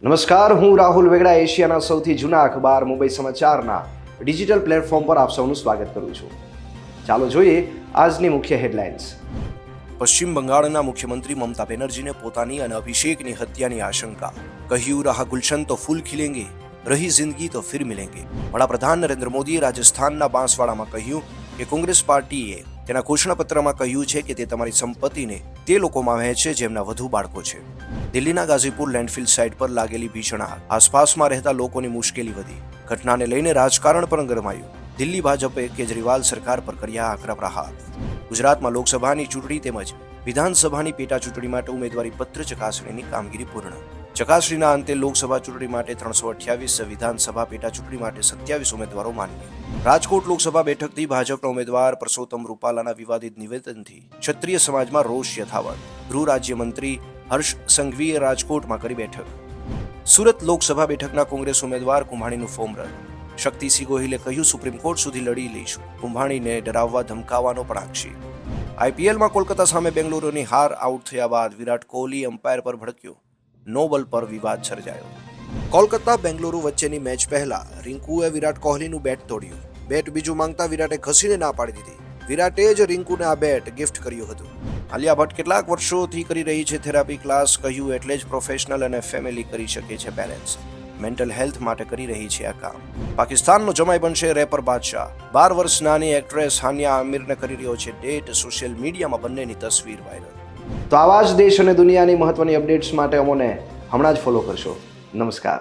નમસ્કાર, હું રાહુલ વેગડા એશિયાના સૌથી જૂના અખબાર મુંબઈ સમાચારના ડિજિટલ પ્લેટફોર્મ પર આપ સૌનું સ્વાગત કરું છું. ચાલો જોઈએ આજની મુખ્ય હેડલાઇન્સ. પશ્ચિમ બંગાળના મુખ્યમંત્રી મમતા બેનર્જીને પોતાની અને અભિષેકની હત્યાની આશંકા. કહ્યું રહા ગુલશન તો ફૂલ ખીલેંગે, રહી જિંદગી તો ફિર મિલેંગે. વડાપ્રધાન નરેન્દ્ર મોદીએ રાજસ્થાનના બાંસવાડામાં કહ્યું કે કોંગ્રેસ પાર્ટીએ તેના ઘોષણાપત્રમાં કહ્યું છે કે તે તમારી સંપત્તિને તે લોકોમાં વહેંચે જેમના વધુ બાળકો છે. દિલ્હીના ગાઝીપુર લેન્ડફિલ સાઇટ પર લાગેલી ભીષણ આગ. આસપાસમાં રહેતા લોકોની મુશ્કેલી વધી. ઘટનાને લઈને રાજકારણ પણ ગરમાયું. દિલ્હી ભાજપે કેજરીવાલ સરકાર પર કર્યા આકરા પ્રહાર. ગુજરાતમાં લોકસભાની ચૂંટણી તેમજ વિધાનસભાની પેટા ચૂંટણી માટે ઉમેદવારી પત્ર ચકાસણીની કામગીરી પૂર્ણ. ચકાસણીના અંતે લોકસભા ચૂંટણી માટે 328, વિધાનસભા પેટા ચૂંટણી માટે 27 ઉમેદવારો માન્ય. રાજકોટ લોકસભા બેઠકથી ભાજપના ઉમેદવાર પરસોત્તમ રૂપાલાના વિવાદિત નિવેદનથી ક્ષત્રિય સમાજમાં રોષ યથાવત. ગૃહ રાજ્યમંત્રી હર્ષ સંઘવીએ રાજકોટમાં કરી બેઠક. સુરત લોકસભા બેઠકના કોંગ્રેસ ઉમેદવાર કુંભાણીનું ફોર્મ રદ. શક્તિસિંહ ગોહિલે કહ્યું સુપ્રીમ કોર્ટ સુધી લડી લઈશું. કુંભાણીને ડરાવવા ધમકાવવાનો પણ આક્ષેપ. આઈપીએલમાં કોલકાતા સામે બેંગલુરુની હાર. આઉટ થયા બાદ વિરાટ કોહલી અમ્પાયર પર ભડક્યો. નો બોલ પર વિવાદ સર્જાયો. કોલકાતા બેંગલુરુ વચ્ચેની મેચ પહેલા રિંકુએ વિરાટ કોહલીનું બેટ તોડ્યું. બેટ બીજું માંગતા વિરાટે ઘસીને ના પાડી દીધી. વિરાટે જ રિંકુને આ બેટ ગિફ્ટ કર્યું હતું. આલિયા ભટ્ટ કેટલાક વર્ષોથી કરી રહી છે થેરાપી ક્લાસ. કહ્યું એટલે જ પ્રોફેશનલ અને ફેમિલી કરી શકે છે બેલેન્સ. મેન્ટલ હેલ્થ માટે કરી રહી છે આ કામ. પાકિસ્તાનનો જમાઈ બનશે રેપર બાદશાહ. 12 વર્ષ નાની એક્ટ્રેસ હાનિયા આમિરને કરી રહ્યો છે ડેટ. સોશિયલ મીડિયામાં બંનેની તસવીર વાયરલ. તો આવા જ દેશ અને દુનિયાની મહત્વની અપડેટ્સ માટે અમોને હમણાં જ ફોલો કરશો. નમસ્કાર.